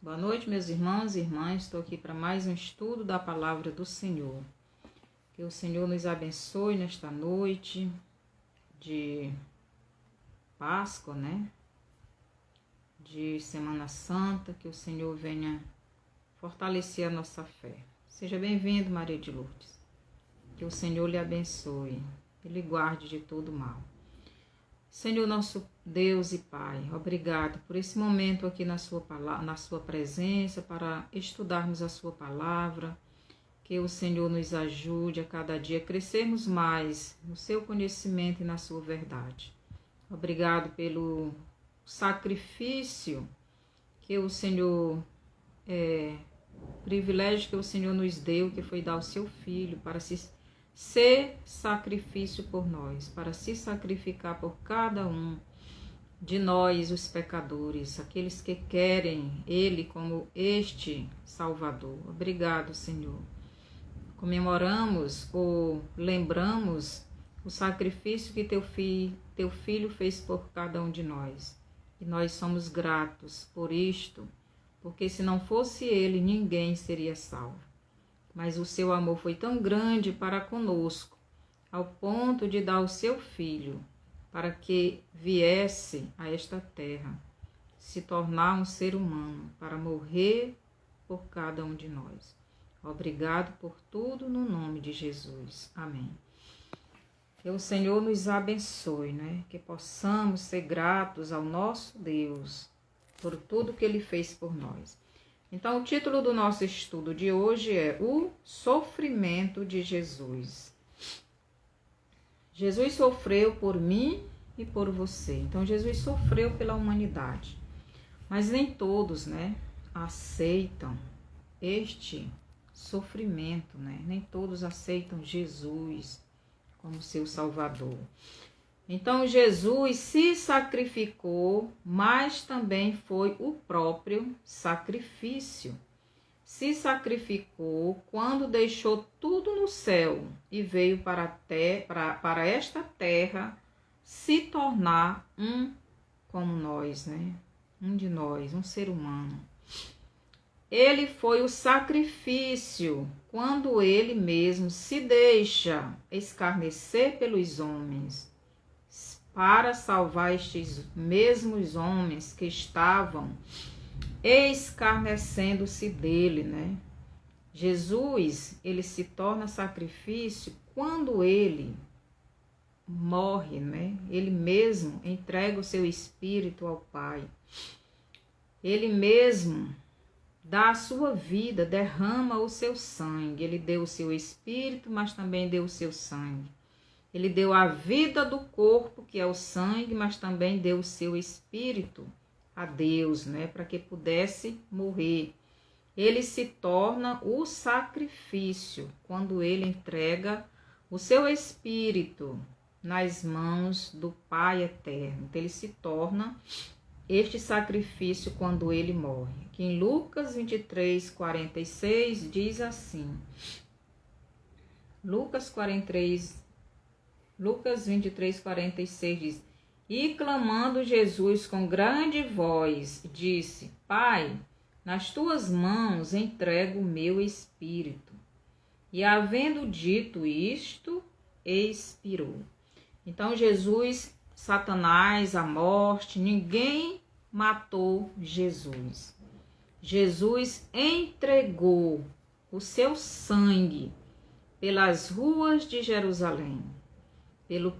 Boa noite, meus irmãos e irmãs. Estou aqui para mais um estudo da palavra do Senhor. Que o Senhor nos abençoe nesta noite de Páscoa, de Semana Santa. Que o Senhor venha fortalecer a nossa fé. Seja bem-vindo, Maria de Lourdes. Que o Senhor lhe abençoe e lhe guarde de todo mal. Senhor, nosso Deus e Pai, obrigado por esse momento aqui na sua presença, para estudarmos a sua palavra, que o Senhor nos ajude a cada dia a crescermos mais no seu conhecimento e na sua verdade. Obrigado pelo sacrifício que o Senhor, privilégio que o Senhor nos deu, que foi dar o seu Filho para ser sacrifício por nós, para se sacrificar por cada um de nós, os pecadores, aqueles que querem Ele como este Salvador. Obrigado, Senhor. Comemoramos ou lembramos o sacrifício que teu Filho fez por cada um de nós. E nós somos gratos por isto, porque se não fosse Ele, ninguém seria salvo. Mas o seu amor foi tão grande para conosco, ao ponto de dar o seu Filho, para que viesse a esta terra, se tornar um ser humano, para morrer por cada um de nós. Obrigado por tudo, no nome de Jesus. Amém. Que o Senhor nos abençoe, que possamos ser gratos ao nosso Deus, por tudo que Ele fez por nós. Então, o título do nosso estudo de hoje é O Sofrimento de Jesus. Jesus sofreu por mim e por você. Então, Jesus sofreu pela humanidade. Mas nem todos, aceitam este sofrimento, Nem todos aceitam Jesus como seu Salvador. Então, Jesus se sacrificou, mas também foi o próprio sacrifício. Se sacrificou quando deixou tudo no céu e veio para esta terra se tornar um como nós, Um de nós, um ser humano. Ele foi o sacrifício quando ele mesmo se deixa escarnecer pelos homens, para salvar estes mesmos homens que estavam escarnecendo-se dele, Jesus, ele se torna sacrifício quando ele morre, Ele mesmo entrega o seu espírito ao Pai. Ele mesmo dá a sua vida, derrama o seu sangue. Ele deu o seu espírito, mas também deu o seu sangue. Ele deu a vida do corpo, que é o sangue, mas também deu o seu espírito a Deus, para que pudesse morrer. Ele se torna o sacrifício quando ele entrega o seu espírito nas mãos do Pai eterno. Então, ele se torna este sacrifício quando ele morre. Aqui em Lucas 23, 46, diz assim. Lucas 23, 46 diz: E clamando Jesus com grande voz, disse: Pai, nas tuas mãos entrego o meu espírito. E havendo dito isto, expirou. Então Jesus, Satanás, a morte, ninguém matou Jesus. Jesus entregou o seu sangue pelas ruas de Jerusalém, pelos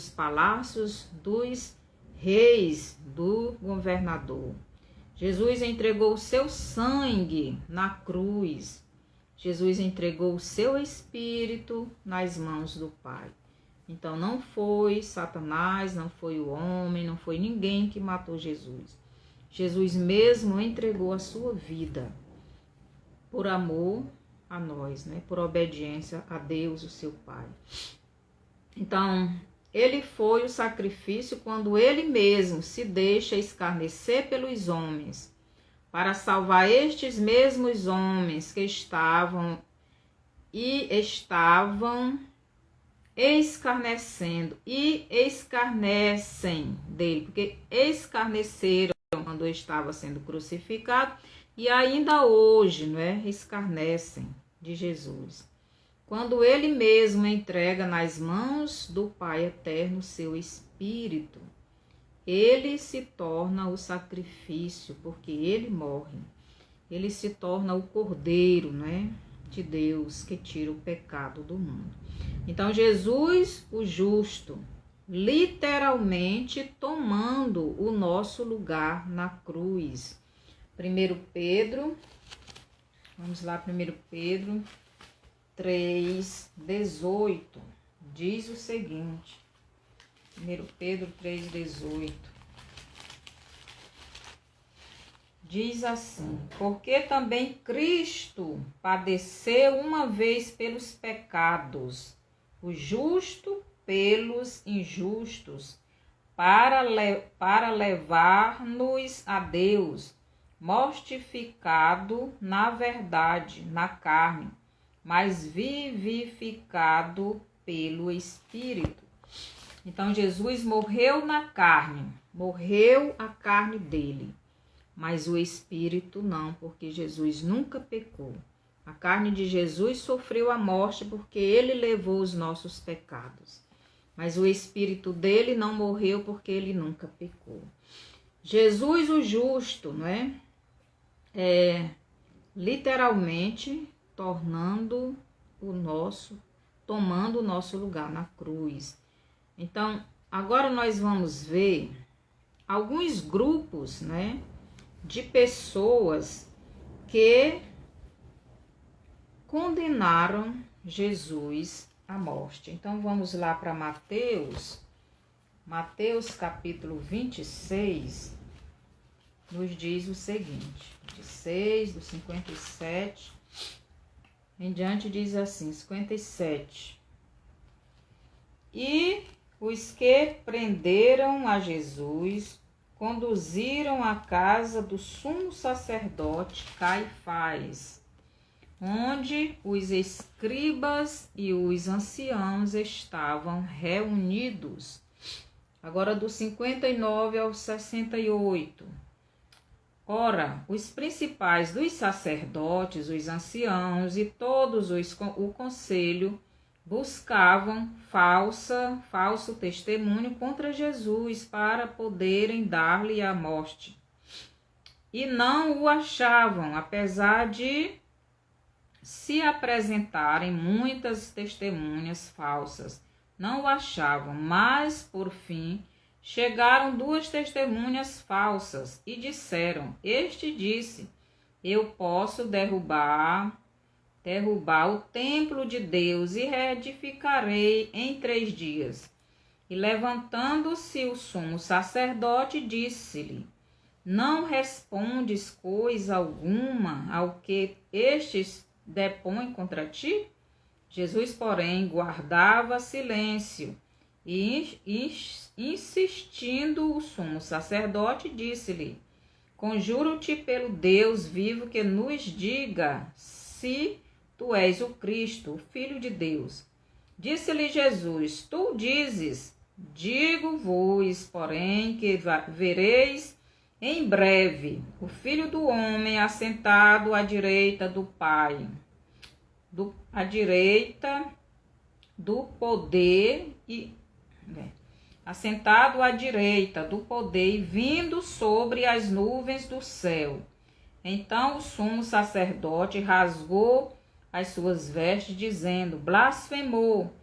palácios dos reis, do governador. Jesus entregou o seu sangue na cruz. Jesus entregou o seu espírito nas mãos do Pai. Então não foi Satanás, não foi o homem, não foi ninguém que matou Jesus. Jesus mesmo entregou a sua vida por amor a nós, por obediência a Deus, o seu Pai. Então, ele foi o sacrifício quando ele mesmo se deixa escarnecer pelos homens, para salvar estes mesmos homens que estavam escarnecendo e escarnecem dele, porque escarneceram quando estava sendo crucificado, e ainda hoje, não é, escarnecem de Jesus. Quando ele mesmo entrega nas mãos do Pai Eterno seu Espírito, ele se torna o sacrifício, porque ele morre. Ele se torna o Cordeiro, né, de Deus, que tira o pecado do mundo. Então, Jesus, o justo, literalmente tomando o nosso lugar na cruz. 1 Pedro, vamos lá, 1 Pedro 3,18, diz o seguinte, 1 Pedro 3,18, diz assim: porque também Cristo padeceu uma vez pelos pecados, o justo pelos injustos, para levar-nos a Deus, mortificado na verdade, na carne, mas vivificado pelo Espírito. Então, Jesus morreu na carne, morreu a carne dele, mas o Espírito não, porque Jesus nunca pecou. A carne de Jesus sofreu a morte porque ele levou os nossos pecados, mas o Espírito dele não morreu porque ele nunca pecou. Jesus, o justo, não é? Literalmente tomando o nosso lugar na cruz. Então, agora nós vamos ver alguns grupos, né, de pessoas que condenaram Jesus à morte. Então, vamos lá para Mateus capítulo 26, nos diz o seguinte, 26, do 57, em diante diz assim, 57. E os que prenderam a Jesus conduziram à casa do sumo sacerdote Caifás, onde os escribas e os anciãos estavam reunidos. Agora do 59 ao 68. Ora, os principais dos sacerdotes, os anciãos e todos o conselho buscavam falso testemunho contra Jesus para poderem dar-lhe a morte. E não o achavam, apesar de se apresentarem muitas testemunhas falsas. Não o achavam, mas, por fim, chegaram 2 testemunhas falsas e disseram: este disse, eu posso derrubar o templo de Deus e reedificarei em 3 dias. E levantando-se o sumo sacerdote, disse-lhe: não respondes coisa alguma ao que estes depõem contra ti? Jesus, porém, guardava silêncio e, insistindo o sumo sacerdote, disse-lhe: conjuro-te pelo Deus vivo que nos diga se tu és o Cristo, o Filho de Deus. Disse-lhe Jesus: tu dizes. Digo-vos, porém, que vereis em breve o Filho do Homem assentado à direita do Pai, à direita do poder assentado à direita do poder e vindo sobre as nuvens do céu. Então o sumo sacerdote rasgou as suas vestes, dizendo: blasfemou,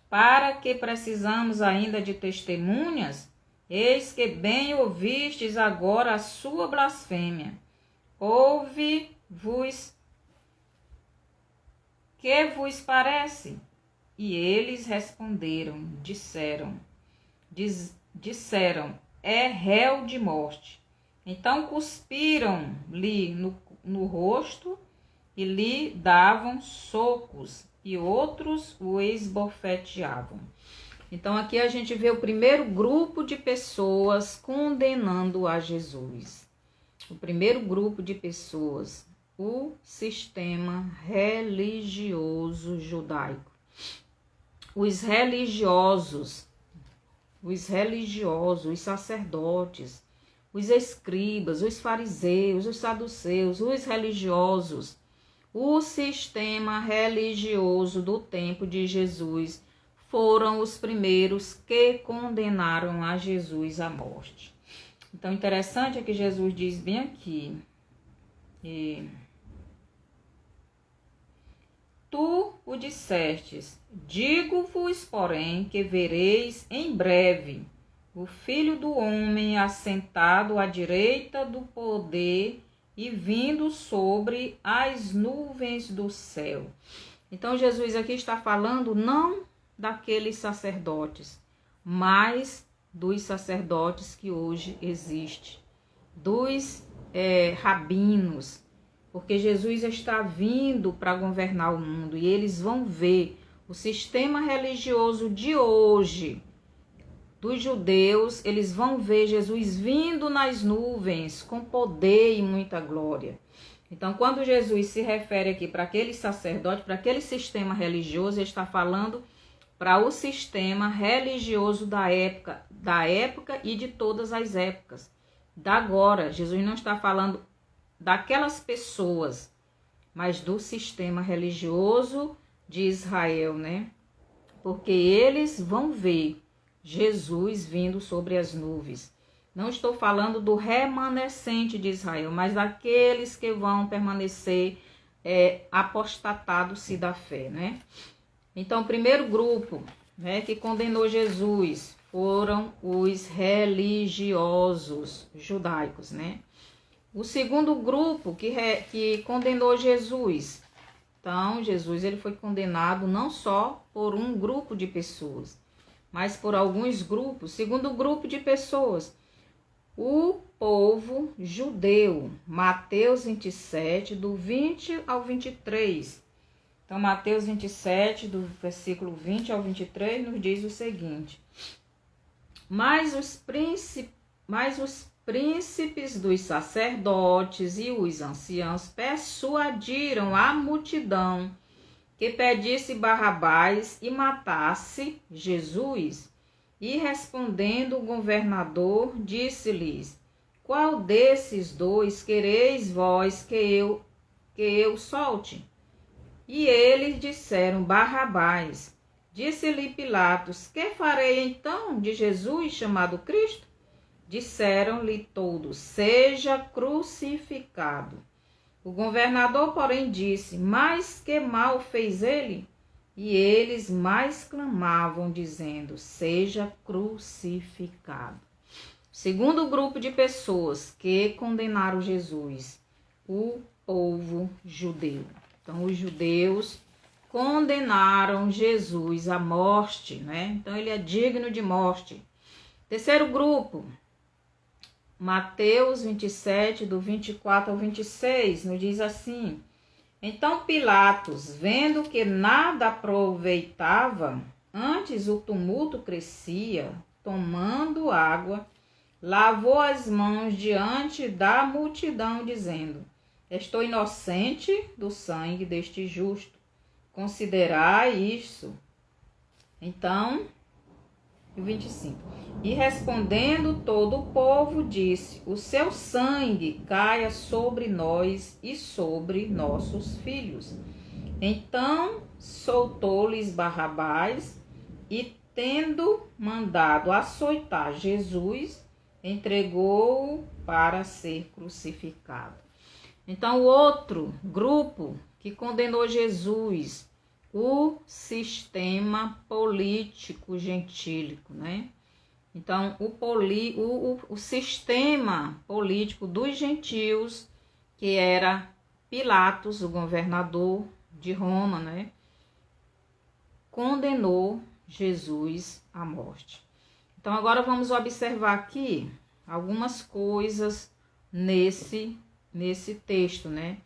para que precisamos ainda de testemunhas? Eis que bem ouvistes agora a sua blasfêmia. Ouve-vos, que vos parece? E eles responderam, disseram, é réu de morte. Então cuspiram-lhe no rosto e lhe davam socos, e outros o esbofeteavam. Então aqui a gente vê o primeiro grupo de pessoas condenando a Jesus. O primeiro grupo de pessoas, o sistema religioso judaico. Os religiosos, os sacerdotes, os escribas, os fariseus, os saduceus, os religiosos, o sistema religioso do tempo de Jesus foram os primeiros que condenaram a Jesus à morte. Então, interessante é que Jesus diz bem aqui, tu o dissestes, digo-vos, porém, que vereis em breve o Filho do Homem assentado à direita do poder e vindo sobre as nuvens do céu. Então, Jesus aqui está falando não daqueles sacerdotes, mas dos sacerdotes que hoje existem, dos rabinos, porque Jesus está vindo para governar o mundo e eles vão ver o sistema religioso de hoje, dos judeus, eles vão ver Jesus vindo nas nuvens com poder e muita glória. Então, quando Jesus se refere aqui para aquele sacerdote, para aquele sistema religioso, ele está falando para o sistema religioso da época e de todas as épocas. Da agora, Jesus não está falando daquelas pessoas, mas do sistema religioso de Israel, né? Porque eles vão ver Jesus vindo sobre as nuvens. Não estou falando do remanescente de Israel, mas daqueles que vão permanecer apostatados-se da fé, né? Então, o primeiro grupo, né, que condenou Jesus foram os religiosos judaicos, né? O segundo grupo que condenou Jesus. Então, Jesus ele foi condenado não só por um grupo de pessoas, mas por alguns grupos. Segundo grupo de pessoas, o povo judeu. Mateus 27, do 20 ao 23. Então, Mateus 27, do versículo 20 ao 23, nos diz o seguinte: Mas os príncipes dos sacerdotes e os anciãos persuadiram a multidão que pedisse Barrabás e matasse Jesus. E respondendo o governador, disse-lhes: Qual desses dois quereis vós que eu solte? E eles disseram: Barrabás. Disse-lhe Pilatos: Que farei então de Jesus chamado Cristo? Disseram-lhe todos: Seja crucificado. O governador, porém, disse: Mas que mal fez ele? E eles mais clamavam, dizendo: Seja crucificado. Segundo grupo de pessoas que condenaram Jesus, o povo judeu. Então, os judeus condenaram Jesus à morte, né? Então, ele é digno de morte. Terceiro grupo, Mateus 27, do 24 ao 26, nos diz assim: Então Pilatos, vendo que nada aproveitava, antes o tumulto crescia, tomando água, lavou as mãos diante da multidão, dizendo: Estou inocente do sangue deste justo. Considerai isso. Então, 25. E respondendo todo o povo, disse: O seu sangue caia sobre nós e sobre nossos filhos. Então soltou-lhes Barrabás e, tendo mandado açoitar Jesus, entregou-o para ser crucificado. Então, o outro grupo que condenou Jesus, o sistema político gentílico, né? Então, o sistema político dos gentios, que era Pilatos, o governador de Roma, né? Condenou Jesus à morte. Então, agora vamos observar aqui algumas coisas nesse texto, né?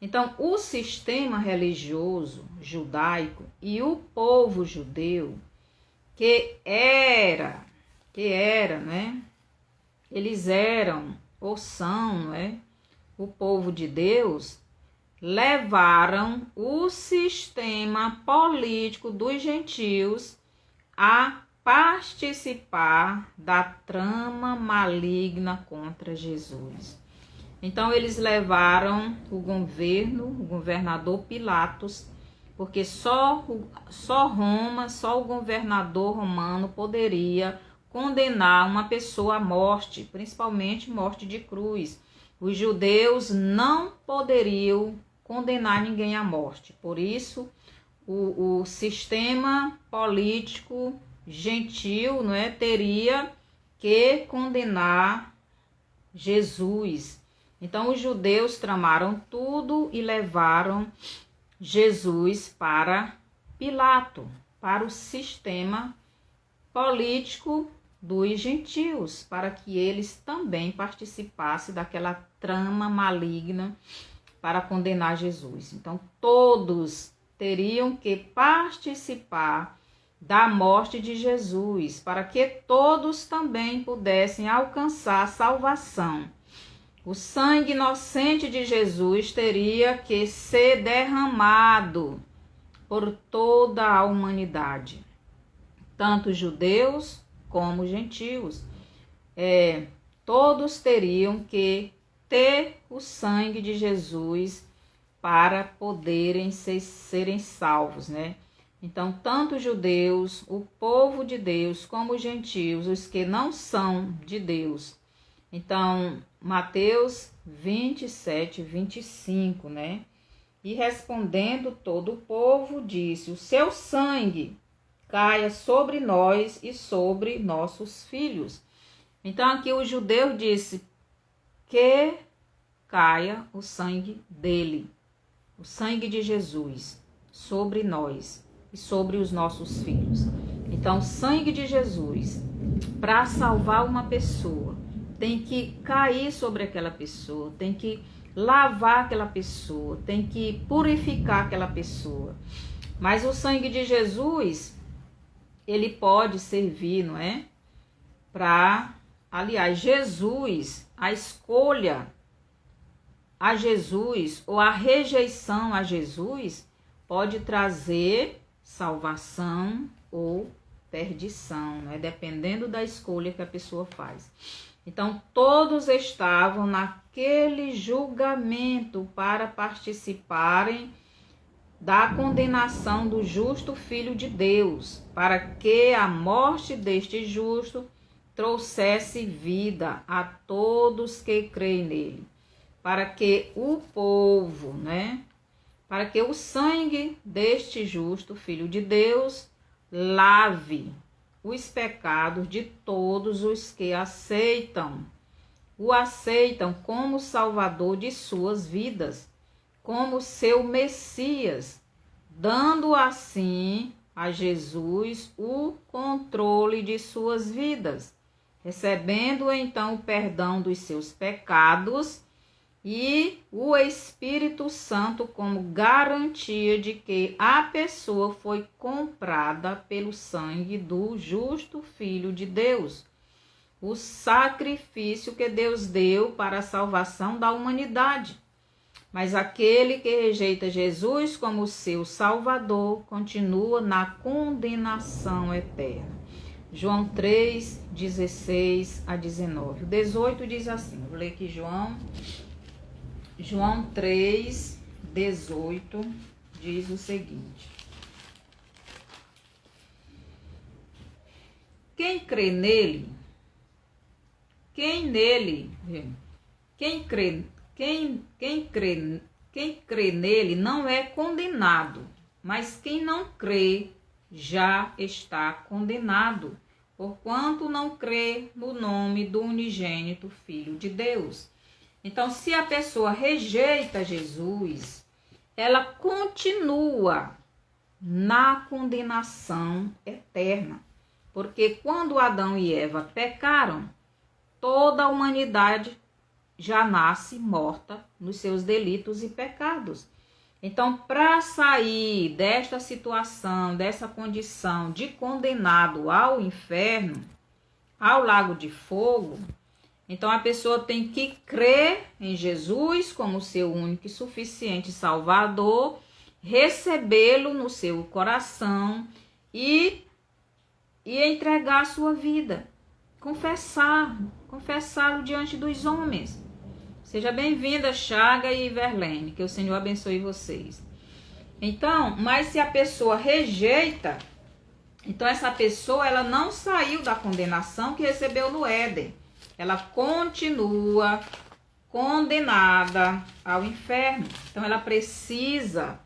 Então, o sistema religioso judaico e o povo judeu, que era, né? Eles eram ou são, né? O povo de Deus, levaram o sistema político dos gentios a participar da trama maligna contra Jesus. Então eles levaram o governador Pilatos, porque só Roma, só o governador romano poderia condenar uma pessoa à morte, principalmente morte de cruz. Os judeus não poderiam condenar ninguém à morte. Por isso, o sistema político gentil, não é, teria que condenar Jesus. Então, os judeus tramaram tudo e levaram Jesus para Pilato, para o sistema político dos gentios, para que eles também participassem daquela trama maligna para condenar Jesus. Então, todos teriam que participar da morte de Jesus, para que todos também pudessem alcançar a salvação. O sangue inocente de Jesus teria que ser derramado por toda a humanidade, tanto judeus como gentios. Todos teriam que ter o sangue de Jesus para poderem serem salvos, né? Então, tanto os judeus, o povo de Deus, como os gentios, os que não são de Deus. Então, Mateus 27, 25, né? E respondendo todo o povo, disse: o seu sangue caia sobre nós e sobre nossos filhos. Então, aqui o judeu disse que caia o sangue dele, o sangue de Jesus, sobre nós e sobre os nossos filhos. Então, o sangue de Jesus, para salvar uma pessoa, tem que cair sobre aquela pessoa, tem que lavar aquela pessoa, tem que purificar aquela pessoa. Mas o sangue de Jesus, ele pode servir, não é? Aliás, Jesus, a escolha a Jesus ou a rejeição a Jesus pode trazer salvação ou perdição, não é? Dependendo da escolha que a pessoa faz. Então, todos estavam naquele julgamento para participarem da condenação do justo Filho de Deus, para que a morte deste justo trouxesse vida a todos que creem nele, para que o povo, né, para que o sangue deste justo Filho de Deus lave os pecados de todos os que o aceitam como Salvador de suas vidas, como seu Messias, dando assim a Jesus o controle de suas vidas, recebendo então o perdão dos seus pecados e o Espírito Santo como garantia de que a pessoa foi comprada pelo sangue do justo Filho de Deus, o sacrifício que Deus deu para a salvação da humanidade. Mas aquele que rejeita Jesus como seu Salvador continua na condenação eterna. João 3, 16 a 19. O 18 diz assim, vou ler aqui João 3, 18 diz o seguinte: quem crê nele não é condenado, mas quem não crê já está condenado, porquanto não crê no nome do unigênito Filho de Deus. Então, se a pessoa rejeita Jesus, ela continua na condenação eterna, porque quando Adão e Eva pecaram, toda a humanidade já nasce morta nos seus delitos e pecados. Então, para sair desta situação, dessa condição de condenado ao inferno, ao lago de fogo, então a pessoa tem que crer em Jesus como seu único e suficiente Salvador, recebê-lo no seu coração e e entregar a sua vida, confessá-lo diante dos homens. Seja bem-vinda, Chaga e Verlene, que o Senhor abençoe vocês. Então, mas se a pessoa rejeita, então essa pessoa ela não saiu da condenação que recebeu no Éden. Ela continua condenada ao inferno. Então ela precisa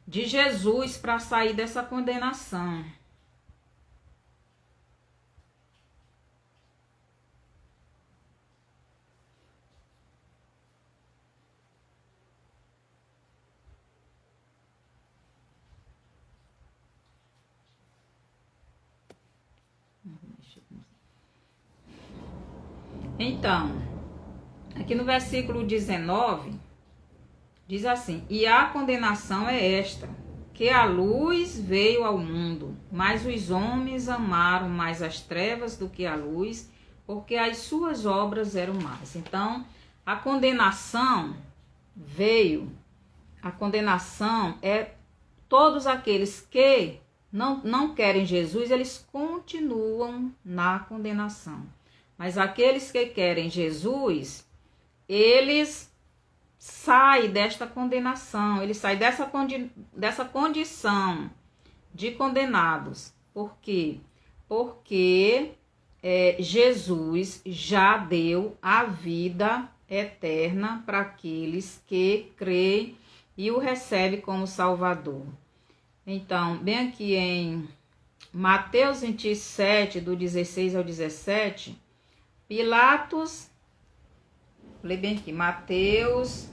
de Jesus para sair dessa condenação. Então, aqui no versículo 19, diz assim: e a condenação é esta, que a luz veio ao mundo, mas os homens amaram mais as trevas do que a luz, porque as suas obras eram más. Então, a condenação veio, a condenação é todos aqueles que não querem Jesus, eles continuam na condenação. Mas aqueles que querem Jesus, eles saem desta condenação, eles saem dessa condição de condenados. Por quê? Porque Jesus já deu a vida eterna para aqueles que creem e o recebem como Salvador. Então, bem aqui em Mateus 27, do 16 ao 17... Pilatos, falei bem aqui, Mateus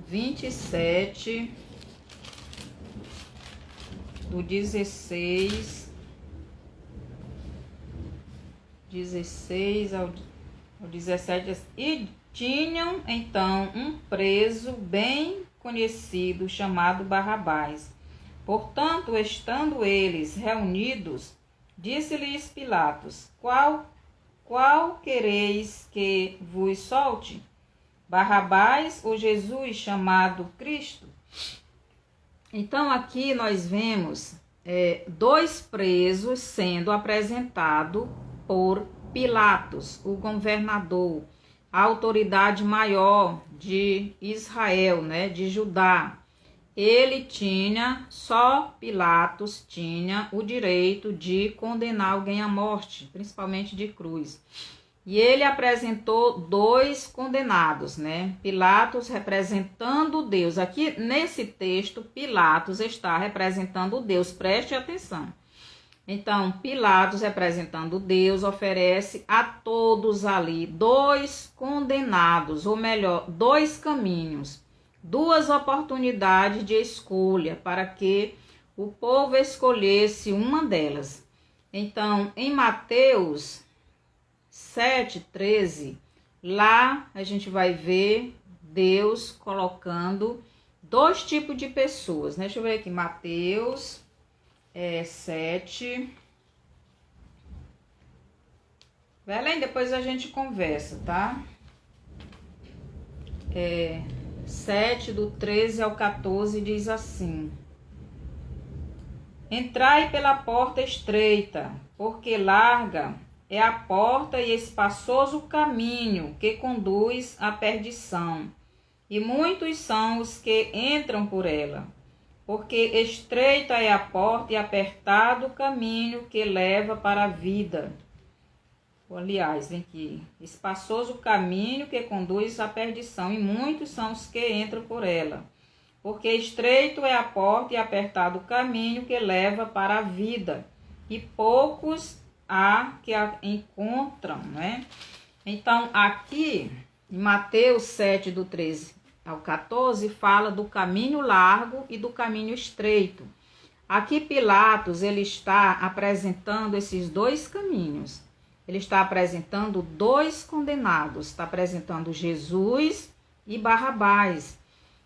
27, do 16 ao 17, e tinham então um preso bem conhecido chamado Barrabás. Portanto, estando eles reunidos, disse-lhes Pilatos: Qual quereis que vos solte? Barrabás ou Jesus chamado Cristo? Então aqui nós vemos dois presos sendo apresentados por Pilatos, o governador, a autoridade maior de Israel, né, de Judá. Só Pilatos tinha o direito de condenar alguém à morte, principalmente de cruz. E ele apresentou dois condenados, né? Pilatos representando Deus. Aqui nesse texto, Pilatos está representando Deus, preste atenção. Então, Pilatos representando Deus oferece a todos ali dois condenados, ou melhor, dois caminhos. Duas oportunidades de escolha para que o povo escolhesse uma delas. Então, em Mateus 7:13, lá a gente vai ver Deus colocando dois tipos de pessoas, né? Deixa eu ver aqui, Mateus 7. Belém, depois a gente conversa, tá? 7, do 13 ao 14, diz assim: entrai pela porta estreita, porque larga é a porta e espaçoso o caminho que conduz à perdição, e muitos são os que entram por ela. Porque estreita é a porta e apertado o caminho que leva para a vida. Aliás, vem aqui, espaçoso o caminho que conduz à perdição, e muitos são os que entram por ela. Porque estreito é a porta e apertado o caminho que leva para a vida, e poucos há que a encontram, né? Então, aqui, em Mateus 7, do 13 ao 14, fala do caminho largo e do caminho estreito. Aqui Pilatos, ele está apresentando esses dois caminhos. Ele está apresentando dois condenados, está apresentando Jesus e Barrabás.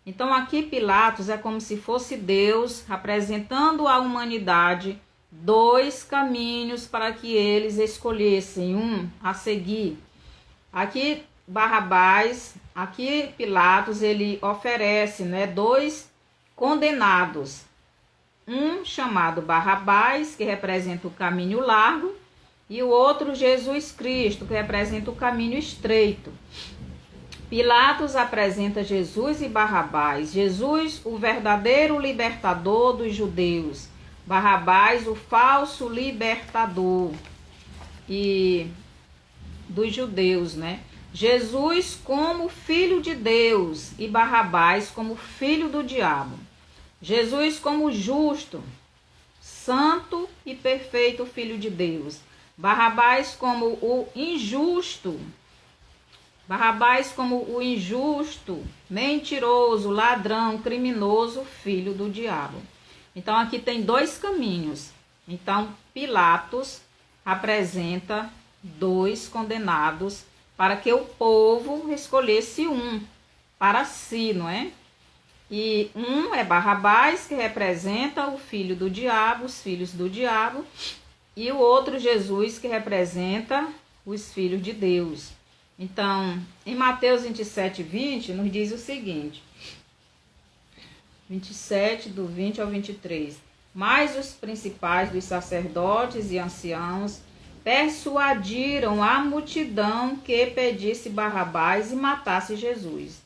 Então aqui Pilatos é como se fosse Deus apresentando à humanidade dois caminhos para que eles escolhessem um a seguir. Aqui Barrabás, aqui Pilatos, ele oferece, né, dois condenados. Um chamado Barrabás, que representa o caminho largo, e o outro Jesus Cristo, que representa o caminho estreito. Pilatos apresenta Jesus e Barrabás. Jesus, o verdadeiro libertador dos judeus. Barrabás, o falso libertador e dos judeus, né? Jesus como filho de Deus e Barrabás como filho do diabo. Jesus como justo, santo e perfeito filho de Deus. Barrabás como o injusto. Barrabás como o injusto, mentiroso, ladrão, criminoso, filho do diabo. Então aqui tem dois caminhos. Então Pilatos apresenta dois condenados para que o povo escolhesse um para si, não é? E um é Barrabás, que representa o filho do diabo, os filhos do diabo, e o outro Jesus, que representa os filhos de Deus. Então, em Mateus 27, 20, nos diz o seguinte, 27, do 20 ao 23. Mas os principais dos sacerdotes e anciãos persuadiram a multidão que pedisse Barrabás e matasse Jesus.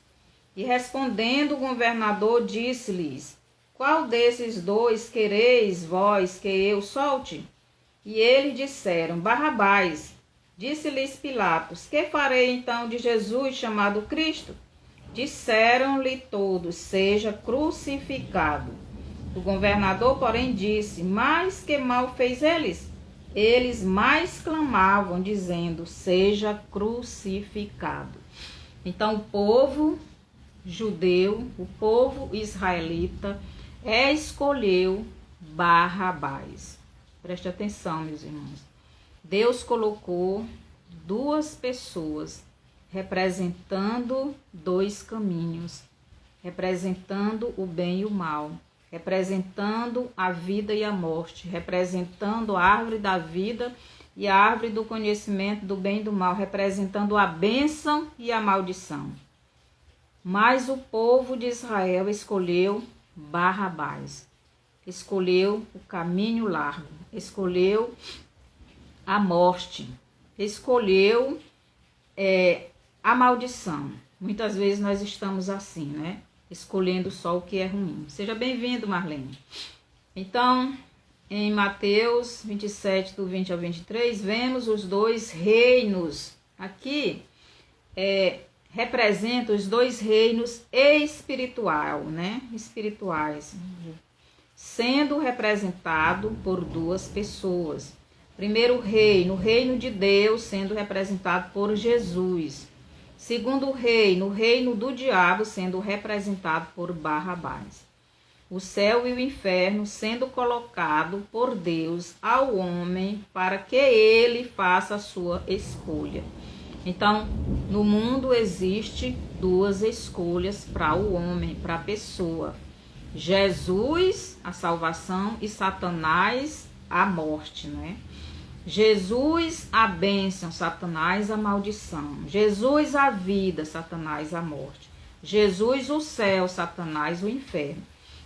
E respondendo o governador, disse-lhes: qual desses dois quereis vós que eu solte? E eles disseram: Barrabás. Disse-lhes Pilatos: que farei então de Jesus chamado Cristo? Disseram-lhe todos: seja crucificado. O governador, porém, disse: mas que mal fez eles? Eles mais clamavam, dizendo: seja crucificado. Então o povo judeu, o povo israelita, escolheu Barrabás. Preste atenção, meus irmãos. Deus colocou duas pessoas representando dois caminhos, representando o bem e o mal, representando a vida e a morte, representando a árvore da vida e a árvore do conhecimento do bem e do mal, representando a bênção e a maldição. Mas o povo de Israel escolheu Barrabás, escolheu o caminho largo, escolheu a morte, escolheu a maldição. Muitas vezes nós estamos assim, né? Escolhendo só o que é ruim. Seja bem-vindo, Marlene. Então, em Mateus 27, do 20 ao 23, vemos os dois reinos. Aqui representa os dois reinos espirituais, sendo representado por duas pessoas. Primeiro reino, o reino de Deus, sendo representado por Jesus. Segundo reino, o reino do diabo, sendo representado por Barrabás. O céu e o inferno sendo colocado por Deus ao homem para que ele faça a sua escolha. Então, no mundo existe duas escolhas para o homem, para a pessoa. Jesus, a salvação, e Satanás, a morte, né? Jesus, a bênção, Satanás, a maldição. Jesus, a vida, Satanás, a morte. Jesus, o céu, Satanás, o inferno.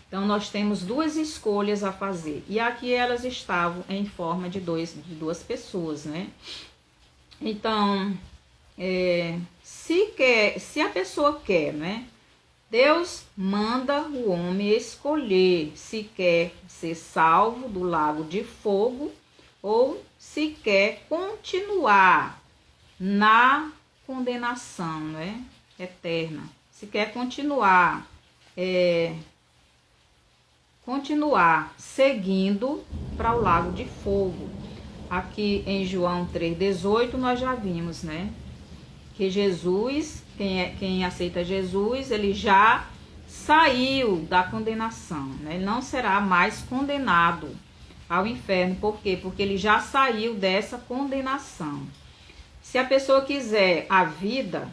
Então, nós temos duas escolhas a fazer. E aqui elas estavam em forma de duas pessoas, né? Então, se a pessoa quer, né? Deus manda o homem escolher se quer ser salvo do lago de fogo ou se quer continuar na condenação, né, eterna. Se quer continuar seguindo para o lago de fogo. Aqui em João 3,18 nós já vimos, né, que Jesus, quem aceita Jesus, ele já saiu da condenação, né? Ele não será mais condenado ao inferno. Por quê? Porque ele já saiu dessa condenação. Se a pessoa quiser a vida,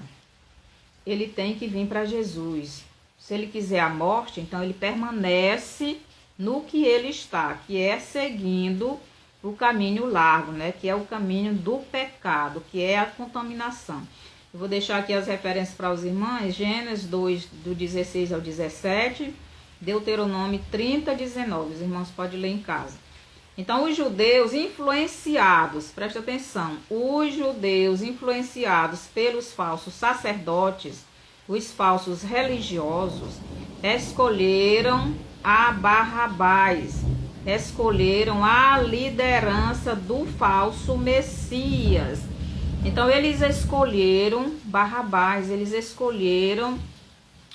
ele tem que vir para Jesus. Se ele quiser a morte, então ele permanece no que ele está, que é seguindo o caminho largo, né? Que é o caminho do pecado, que é a contaminação. Eu vou deixar aqui as referências para os irmãos. Gênesis 2, do 16 ao 17, Deuteronômio 30:19. Os irmãos podem ler em casa. Então, os judeus influenciados, presta atenção, os judeus influenciados pelos falsos sacerdotes, os falsos religiosos, escolheram a Barrabás, escolheram a liderança do falso Messias. Então, eles escolheram Barrabás, eles escolheram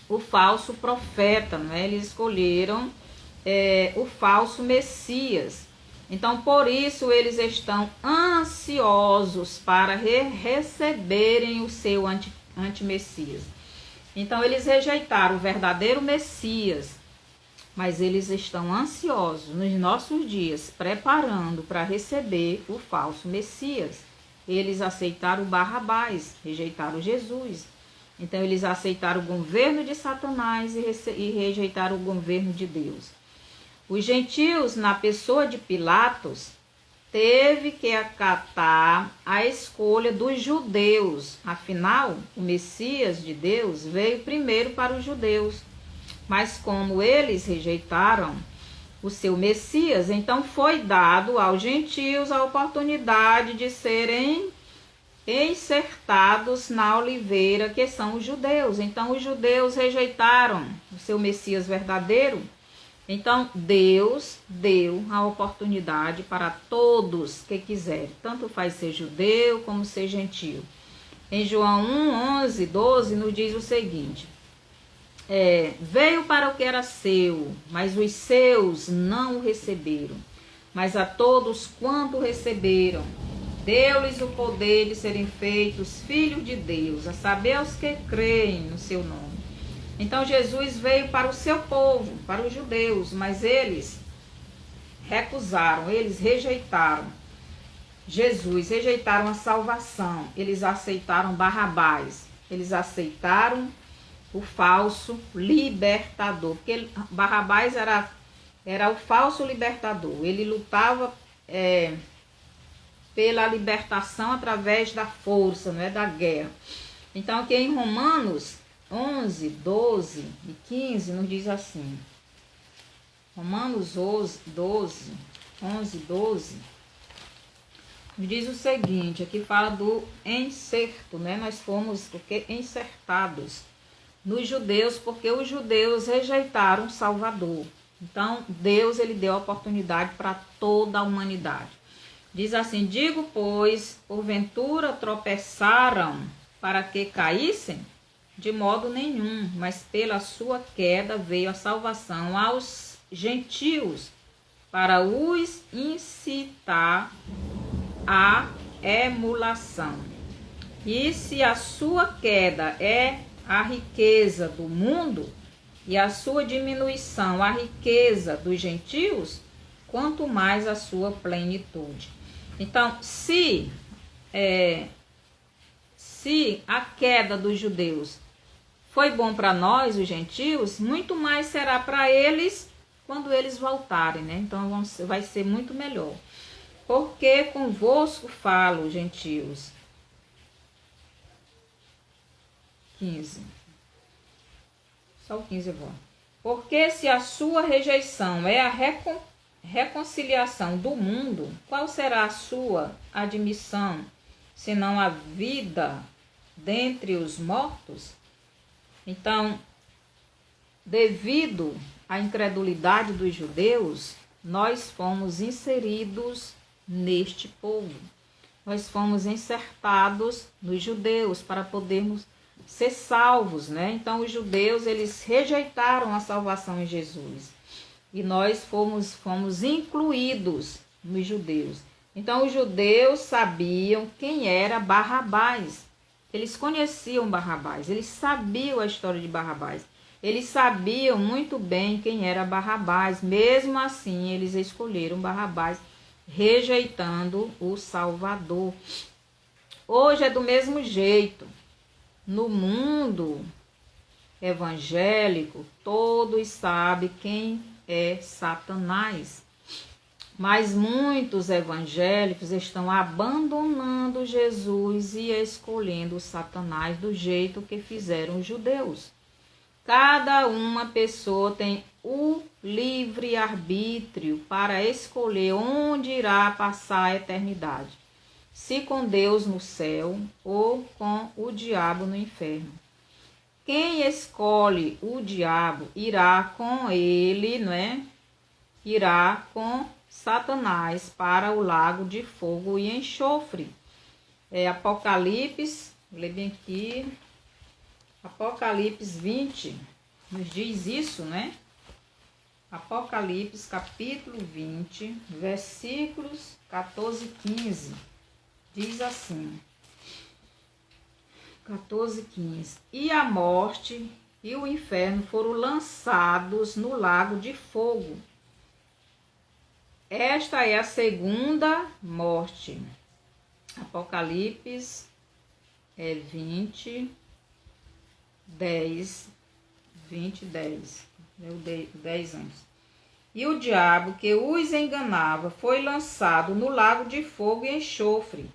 o falso profeta, né? Eles escolheram o falso Messias. Então, por isso, eles estão ansiosos para receberem o seu anti-Messias. Então, eles rejeitaram o verdadeiro Messias, mas eles estão ansiosos nos nossos dias, preparando para receber o falso Messias. Eles aceitaram Barrabás, rejeitaram Jesus. Então, eles aceitaram o governo de Satanás e rejeitaram o governo de Deus. Os gentios, na pessoa de Pilatos, teve que acatar a escolha dos judeus. Afinal, o Messias de Deus veio primeiro para os judeus. Mas como eles rejeitaram o seu Messias, então foi dado aos gentios a oportunidade de serem encertados na oliveira, que são os judeus. Então, os judeus rejeitaram o seu Messias verdadeiro. Então, Deus deu a oportunidade para todos que quiserem, tanto faz ser judeu como ser gentio. Em João 1, 11, 12, nos diz o seguinte: veio para o que era seu, mas os seus não o receberam. Mas a todos quanto receberam, deu-lhes o poder de serem feitos filhos de Deus, a saber, aos que creem no seu nome. Então, Jesus veio para o seu povo, para os judeus, mas eles recusaram, eles rejeitaram Jesus, rejeitaram a salvação, eles aceitaram Barrabás, eles aceitaram o falso libertador, porque Barrabás era o falso libertador, ele lutava pela libertação através da força, não é, da guerra. Então, aqui em Romanos 11, 12 e 15 nos diz assim, Romanos 11, 12, nos diz o seguinte, aqui fala do encerto, né? Nós fomos encertados nos judeus, porque os judeus rejeitaram o Salvador. Então, Deus ele deu a oportunidade para toda a humanidade. Diz assim, digo, pois, porventura tropeçaram para que caíssem? De modo nenhum, mas pela sua queda veio a salvação aos gentios, para os incitar à emulação. E se a sua queda é a riqueza do mundo, e a sua diminuição a riqueza dos gentios, quanto mais a sua plenitude. Então, se a queda dos judeus foi bom para nós, os gentios, muito mais será para eles quando eles voltarem, né? Então vai ser muito melhor. Porque convosco falo, gentios. 15. Só o 15 agora. Porque se a sua rejeição é a reconciliação do mundo, qual será a sua admissão, senão a vida dentre os mortos? Então, devido à incredulidade dos judeus, nós fomos inseridos neste povo. Nós fomos insertados nos judeus para podermos ser salvos, né? Então, os judeus, eles rejeitaram a salvação em Jesus. E nós fomos incluídos nos judeus. Então, os judeus sabiam quem era Barrabás. Eles conheciam Barrabás, eles sabiam a história de Barrabás. Eles sabiam muito bem quem era Barrabás. Mesmo assim, eles escolheram Barrabás, rejeitando o Salvador. Hoje é do mesmo jeito. No mundo evangélico, todos sabem quem é Satanás. Mas muitos evangélicos estão abandonando Jesus e escolhendo Satanás do jeito que fizeram os judeus. Cada uma pessoa tem o livre-arbítrio para escolher onde irá passar a eternidade, se com Deus no céu ou com o diabo no inferno. Quem escolhe o diabo irá com ele, não é? Irá com Satanás para o lago de fogo e enxofre. Apocalipse, vou ler bem aqui, Apocalipse 20 nos diz isso, né? Apocalipse capítulo 20, versículos 14 e 15, diz assim, 14 e 15, e a morte e o inferno foram lançados no lago de fogo. Esta é a segunda morte. Apocalipse 20, 10, 10 antes. E o diabo que os enganava foi lançado no lago de fogo e enxofre,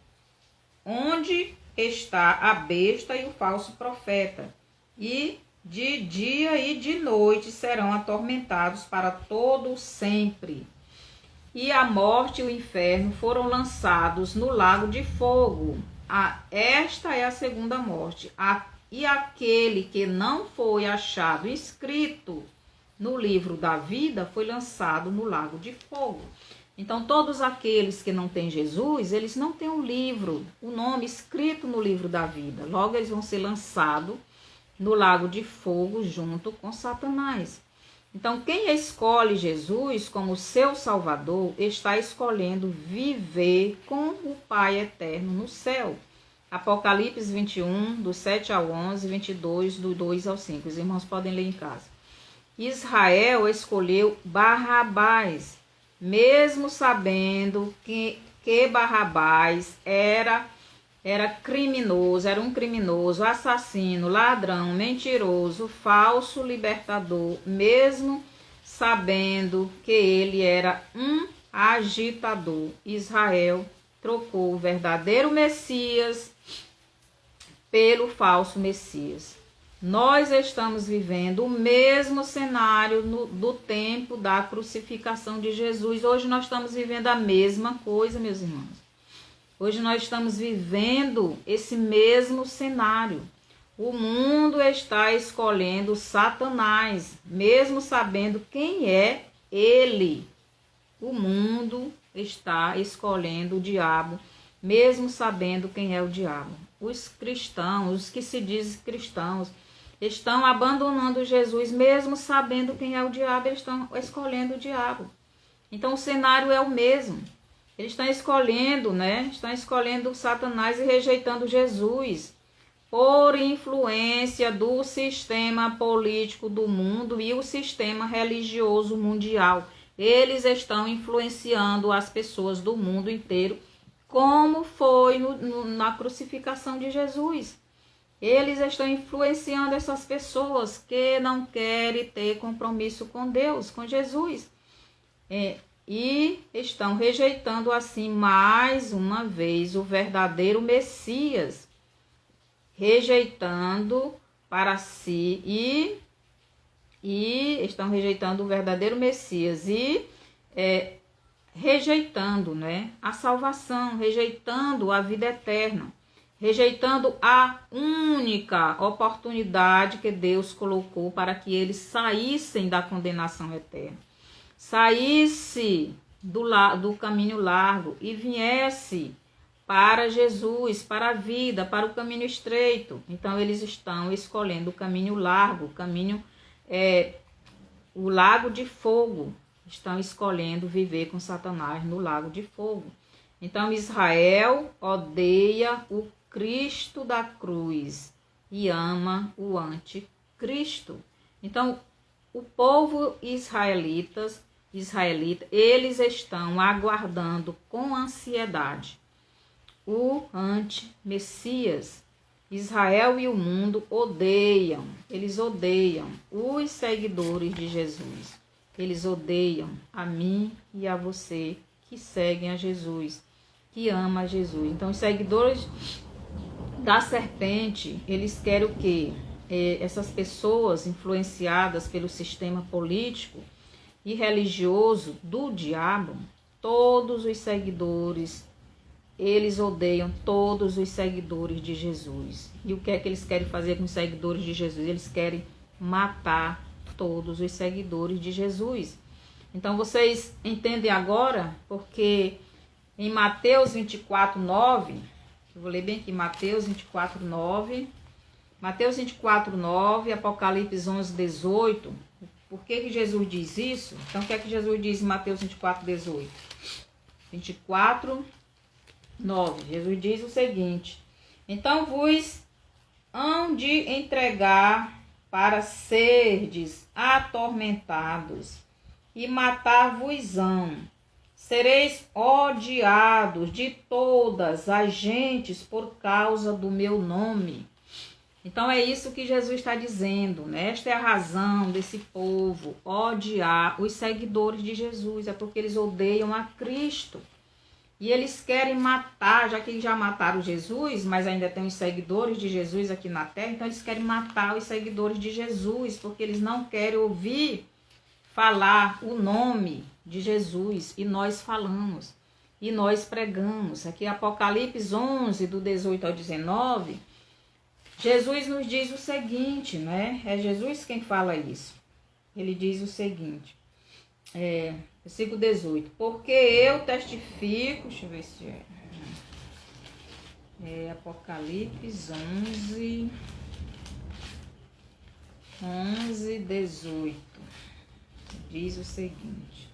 onde está a besta e o falso profeta, e de dia e de noite serão atormentados para todo sempre. E a morte e o inferno foram lançados no lago de fogo. Esta é a segunda morte. E aquele que não foi achado escrito no livro da vida foi lançado no lago de fogo. Então, todos aqueles que não têm Jesus, eles não têm o livro, o nome escrito no livro da vida. Logo, eles vão ser lançados no lago de fogo junto com Satanás. Então, quem escolhe Jesus como seu Salvador está escolhendo viver com o Pai eterno no céu. Apocalipse 21, do 7 ao 11, 22, do 2 ao 5. Os irmãos podem ler em casa. Israel escolheu Barrabás, mesmo sabendo que Barrabás era criminoso, era um criminoso, assassino, ladrão, mentiroso, falso libertador, mesmo sabendo que ele era um agitador. Israel trocou o verdadeiro Messias pelo falso Messias. Nós estamos vivendo o mesmo cenário do tempo da crucificação de Jesus. Hoje nós estamos vivendo a mesma coisa, meus irmãos. Hoje nós estamos vivendo esse mesmo cenário. O mundo está escolhendo Satanás, mesmo sabendo quem é ele. O mundo está escolhendo o diabo, mesmo sabendo quem é o diabo. Os cristãos, os que se dizem cristãos, estão abandonando Jesus, mesmo sabendo quem é o diabo, eles estão escolhendo o diabo. Então o cenário é o mesmo. Eles estão escolhendo, né? Estão escolhendo Satanás e rejeitando Jesus por influência do sistema político do mundo e o sistema religioso mundial. Eles estão influenciando as pessoas do mundo inteiro, como foi na crucificação de Jesus. Eles estão influenciando essas pessoas que não querem ter compromisso com Deus, com Jesus. E estão rejeitando assim mais uma vez o verdadeiro Messias, rejeitando para si e estão rejeitando o verdadeiro Messias e rejeitando, né, a salvação, rejeitando a vida eterna, rejeitando a única oportunidade que Deus colocou para que eles saíssem da condenação eterna. Saísse do caminho largo e viesse para Jesus, para a vida, para o caminho estreito. Então, eles estão escolhendo o caminho largo, o lago de fogo. Estão escolhendo viver com Satanás no lago de fogo. Então, Israel odeia o Cristo da cruz e ama o anticristo. Então, o povo israelita, eles estão aguardando com ansiedade o anti-Messias. Israel e o mundo eles odeiam os seguidores de Jesus. Eles odeiam a mim e a você que seguem a Jesus, que ama a Jesus. Então, os seguidores da serpente, eles querem o quê? essas pessoas influenciadas pelo sistema político e religioso do diabo, todos os seguidores, eles odeiam todos os seguidores de Jesus. E o que é que eles querem fazer com os seguidores de Jesus? Eles querem matar todos os seguidores de Jesus. Então vocês entendem agora, porque em Mateus 24:9, eu vou ler bem aqui, Mateus 24:9, Mateus 24:9, Apocalipse 11:18. Por que Jesus diz isso? Então o que é que Jesus diz em Mateus 24:18? 24:9, Jesus diz o seguinte: então vos hão de entregar para serdes atormentados, e matar-vos-ão. Sereis odiados de todas as gentes por causa do meu nome. Então é isso que Jesus está dizendo, né? Esta é a razão desse povo odiar os seguidores de Jesus, é porque eles odeiam a Cristo. E eles querem matar, já que eles já mataram Jesus, mas ainda tem os seguidores de Jesus aqui na terra, então eles querem matar os seguidores de Jesus, porque eles não querem ouvir falar o nome de Jesus. E nós falamos, e nós pregamos. Aqui Apocalipse 11, do 18 ao 19, Jesus nos diz o seguinte, né? É Jesus quem fala isso. Ele diz o seguinte, versículo 18. Porque eu testifico, deixa eu ver se é Apocalipse 11, 18. Diz o seguinte: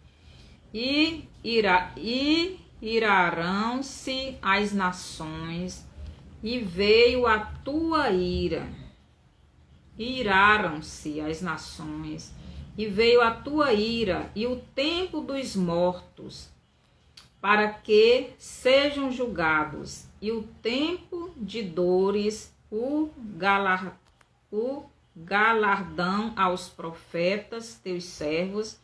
e irarão-se as nações, e veio a tua ira. Iraram-se as nações, e veio a tua ira, e o tempo dos mortos, para que sejam julgados, e o tempo de dores, o galardão aos profetas, teus servos,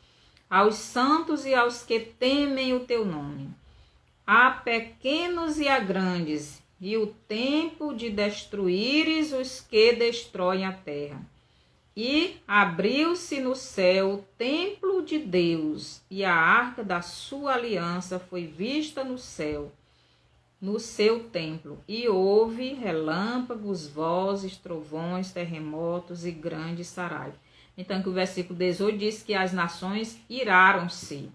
aos santos e aos que temem o teu nome, a pequenos e a grandes, e o tempo de destruíres os que destroem a terra. E abriu-se no céu o templo de Deus, e a arca da sua aliança foi vista no céu, no seu templo. E houve relâmpagos, vozes, trovões, terremotos e grande saraiva. Então, que o versículo 18 diz que as nações iraram-se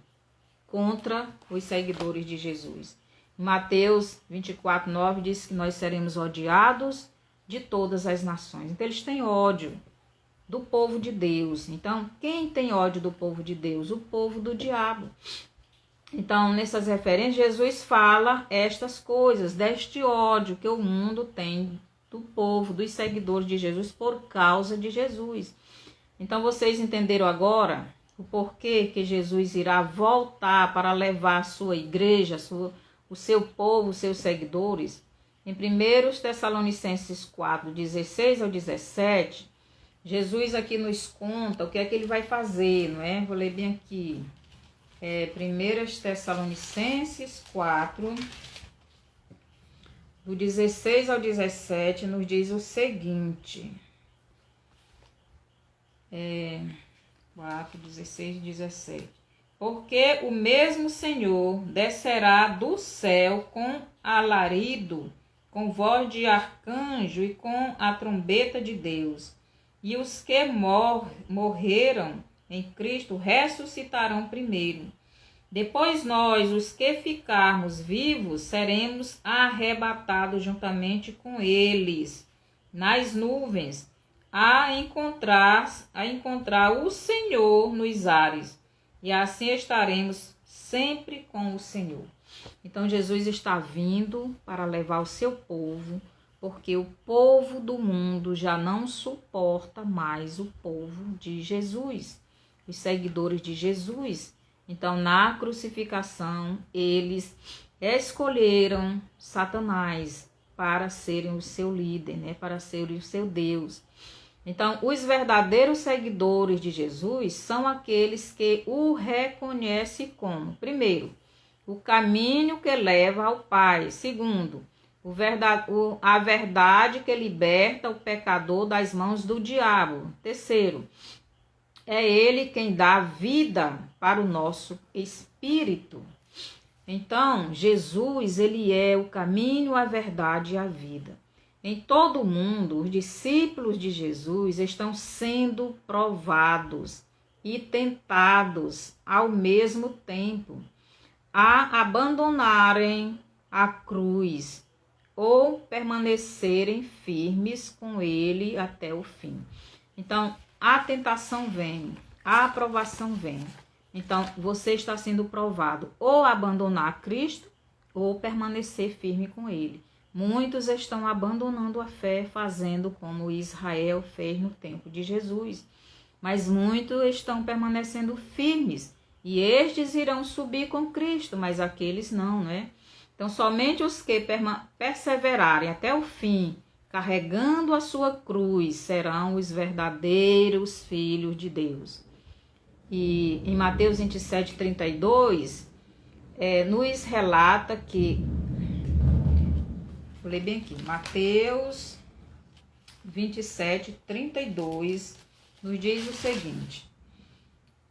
contra os seguidores de Jesus. Mateus 24:9 diz que nós seremos odiados de todas as nações. Então, eles têm ódio do povo de Deus. Então, quem tem ódio do povo de Deus? O povo do diabo. Então, nessas referências, Jesus fala estas coisas, deste ódio que o mundo tem do povo, dos seguidores de Jesus, por causa de Jesus. Então, vocês entenderam agora o porquê que Jesus irá voltar para levar a sua igreja, o seu povo, os seus seguidores? Em 1 Tessalonicenses 4, 16 ao 17, Jesus aqui nos conta o que é que ele vai fazer, não é? Vou ler bem aqui. 1 Tessalonicenses 4, do 16 ao 17, nos diz o seguinte. 4, 16 e 17. Porque o mesmo Senhor descerá do céu com alarido, com voz de arcanjo e com a trombeta de Deus. E os que morreram em Cristo ressuscitarão primeiro. Depois nós, os que ficarmos vivos, seremos arrebatados juntamente com eles nas nuvens, a encontrar o Senhor nos ares, e assim estaremos sempre com o Senhor. Então Jesus está vindo para levar o seu povo, porque o povo do mundo já não suporta mais o povo de Jesus, os seguidores de Jesus. Então, na crucificação, eles escolheram Satanás para serem o seu líder, né? Para serem o seu Deus. Então, os verdadeiros seguidores de Jesus são aqueles que o reconhecem como, primeiro, o caminho que leva ao Pai. Segundo, A verdade que liberta o pecador das mãos do diabo. Terceiro, é ele quem dá vida para o nosso espírito. Então, Jesus, ele é o caminho, a verdade e a vida. Em todo o mundo, os discípulos de Jesus estão sendo provados e tentados ao mesmo tempo a abandonarem a cruz ou permanecerem firmes com ele até o fim. Então, a tentação vem, a aprovação vem. Então, você está sendo provado ou abandonar Cristo ou permanecer firme com ele. Muitos estão abandonando a fé, fazendo como Israel fez no tempo de Jesus. Mas muitos estão permanecendo firmes. E estes irão subir com Cristo, mas aqueles não, né? Então, somente os que perseverarem até o fim, carregando a sua cruz, serão os verdadeiros filhos de Deus. E em Mateus 27, 32, nos relata que... Vou ler bem aqui. Mateus 27, 32, nos diz o seguinte.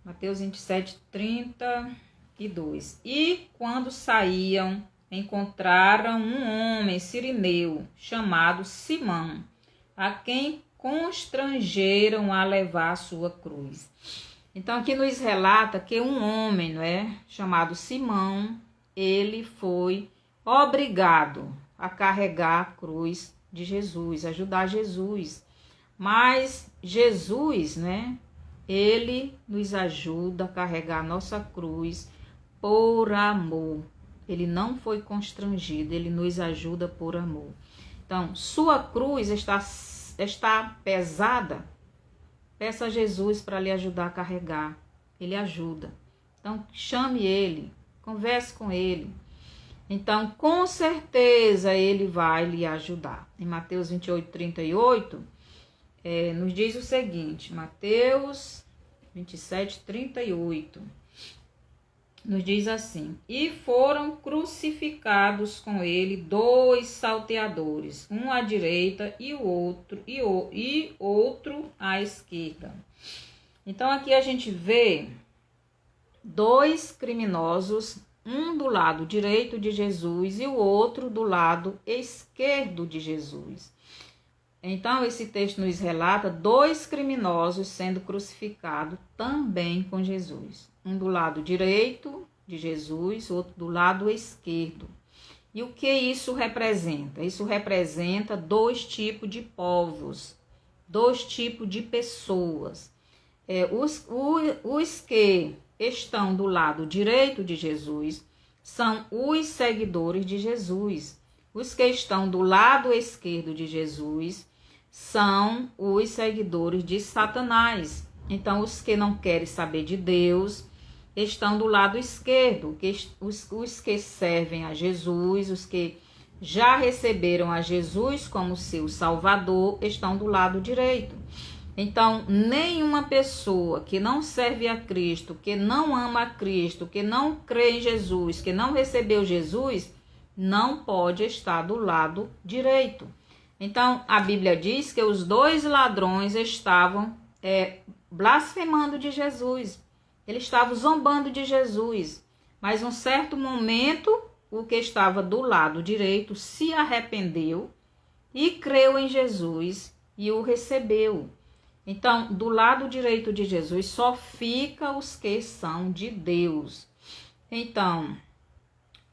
Mateus 27, 32. E quando saíam, encontraram um homem sirineu, chamado Simão, a quem constrangeram a levar a sua cruz. Então, aqui nos relata que um homem, chamado Simão, ele foi obrigado a carregar a cruz de Jesus, ajudar Jesus. Mas Jesus, ele nos ajuda a carregar a nossa cruz por amor. Ele não foi constrangido, ele nos ajuda por amor. Então, sua cruz está pesada. Peça a Jesus para lhe ajudar a carregar. Ele ajuda. Então, chame ele, converse com ele. Então, com certeza, ele vai lhe ajudar. Em Mateus 28, 38, nos diz o seguinte, Mateus 27, 38, nos diz assim: e foram crucificados com ele 2 salteadores, um à direita e outro à esquerda. Então aqui a gente vê 2 criminosos, um do lado direito de Jesus e o outro do lado esquerdo de Jesus. Então esse texto nos relata 2 criminosos sendo crucificados também com Jesus. Um do lado direito de Jesus, outro do lado esquerdo. E o que isso representa? Isso representa 2 tipos de povos, 2 tipos de pessoas. Os que estão do lado direito de Jesus são os seguidores de Jesus. Os que estão do lado esquerdo de Jesus são os seguidores de Satanás. Então, os que não querem saber de Deus estão do lado esquerdo, os que servem a Jesus, os que já receberam a Jesus como seu Salvador, estão do lado direito. Então, nenhuma pessoa que não serve a Cristo, que não ama a Cristo, que não crê em Jesus, que não recebeu Jesus, não pode estar do lado direito. Então, a Bíblia diz que os 2 ladrões estavam blasfemando de Jesus. Eles estavam zombando de Jesus. Mas, em um certo momento, o que estava do lado direito se arrependeu e creu em Jesus e o recebeu. Então, do lado direito de Jesus só fica os que são de Deus. Então,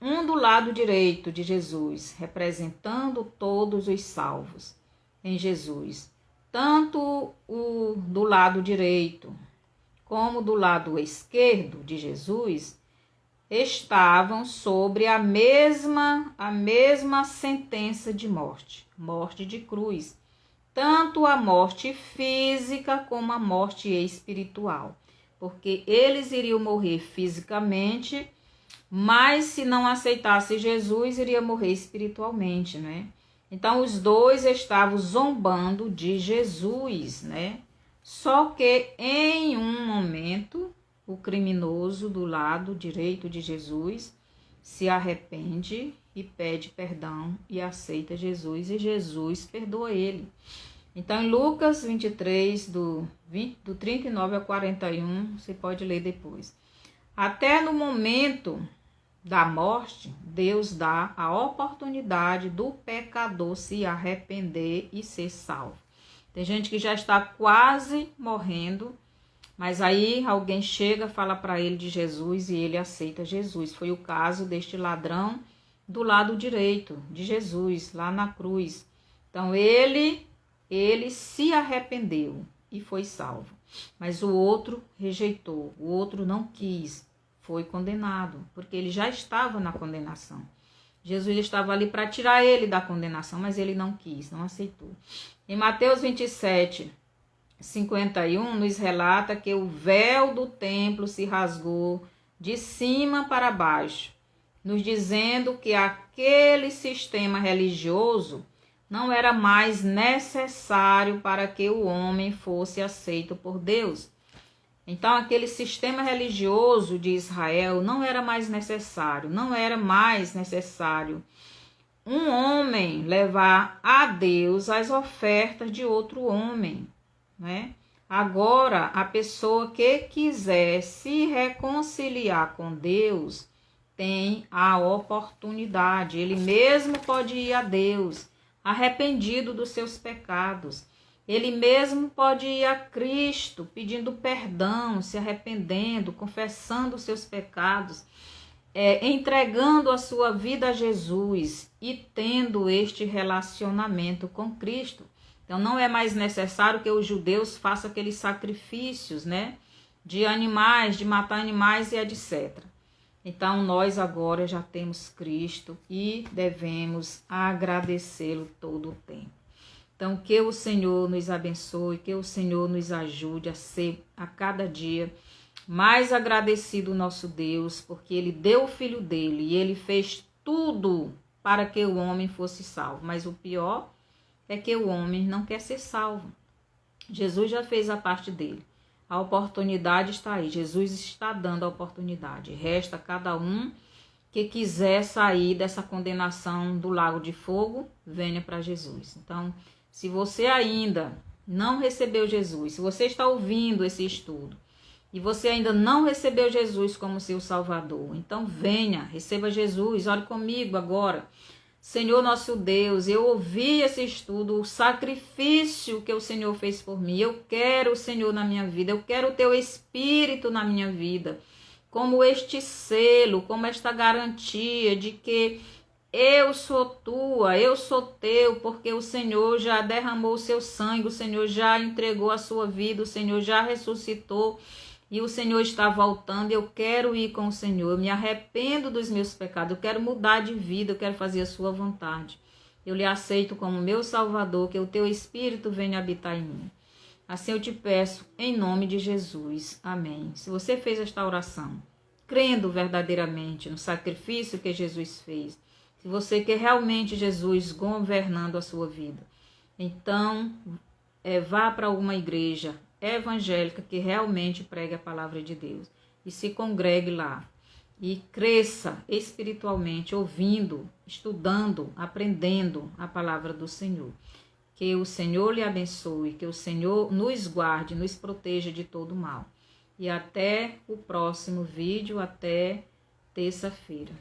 um do lado direito de Jesus, representando todos os salvos em Jesus. Tanto o do lado direito como do lado esquerdo de Jesus estavam sobre a mesma sentença de morte, morte de cruz. Tanto a morte física como a morte espiritual. Porque eles iriam morrer fisicamente, mas se não aceitasse Jesus, iria morrer espiritualmente, Então, os 2 estavam zombando de Jesus, Só que em um momento, o criminoso do lado direito de Jesus se arrepende e pede perdão e aceita Jesus, e Jesus perdoa ele. Então, em Lucas 23, do 39 ao 41, você pode ler depois. Até no momento da morte, Deus dá a oportunidade do pecador se arrepender e ser salvo. Tem gente que já está quase morrendo, mas aí alguém chega, fala para ele de Jesus e ele aceita Jesus. Foi o caso deste ladrão do lado direito de Jesus, lá na cruz. Então ele se arrependeu e foi salvo. Mas o outro rejeitou, o outro não quis, foi condenado, porque ele já estava na condenação. Jesus estava ali para tirar ele da condenação, mas ele não quis, não aceitou. Em Mateus 27, 51, nos relata que o véu do templo se rasgou de cima para baixo, nos dizendo que aquele sistema religioso não era mais necessário para que o homem fosse aceito por Deus. Então, aquele sistema religioso de Israel não era mais necessário, um homem levar a Deus as ofertas de outro homem, né? Agora, a pessoa que quiser se reconciliar com Deus tem a oportunidade. Ele mesmo pode ir a Deus, arrependido dos seus pecados. Ele mesmo pode ir a Cristo, pedindo perdão, se arrependendo, confessando os seus pecados, entregando a sua vida a Jesus e tendo este relacionamento com Cristo. Então, não é mais necessário que os judeus façam aqueles sacrifícios, né, de animais, de matar animais e etc. Então, nós agora já temos Cristo e devemos agradecê-lo todo o tempo. Então, que o Senhor nos abençoe, que o Senhor nos ajude a ser a cada dia mais agradecido nosso Deus, porque Ele deu o Filho dele e Ele fez tudo para que o homem fosse salvo. Mas o pior é que o homem não quer ser salvo. Jesus já fez a parte dele. A oportunidade está aí. Jesus está dando a oportunidade. Resta a cada um que quiser sair dessa condenação do lago de fogo, venha para Jesus. Então, se você ainda não recebeu Jesus, se você está ouvindo esse estudo e você ainda não recebeu Jesus como seu Salvador, então venha, receba Jesus, ore comigo agora. Senhor nosso Deus, eu ouvi esse estudo, o sacrifício que o Senhor fez por mim. Eu quero o Senhor na minha vida, eu quero o teu Espírito na minha vida, como este selo, como esta garantia de que eu sou tua, eu sou teu, porque o Senhor já derramou o seu sangue, o Senhor já entregou a sua vida, o Senhor já ressuscitou e o Senhor está voltando. Eu quero ir com o Senhor, eu me arrependo dos meus pecados, eu quero mudar de vida, eu quero fazer a sua vontade. Eu lhe aceito como meu Salvador, que o teu Espírito venha habitar em mim. Assim eu te peço, em nome de Jesus. Amém. Se você fez esta oração, crendo verdadeiramente no sacrifício que Jesus fez, se você quer realmente Jesus governando a sua vida, então vá para uma igreja evangélica que realmente pregue a palavra de Deus e se congregue lá e cresça espiritualmente, ouvindo, estudando, aprendendo a palavra do Senhor. Que o Senhor lhe abençoe, que o Senhor nos guarde, nos proteja de todo mal. E até o próximo vídeo, até terça-feira.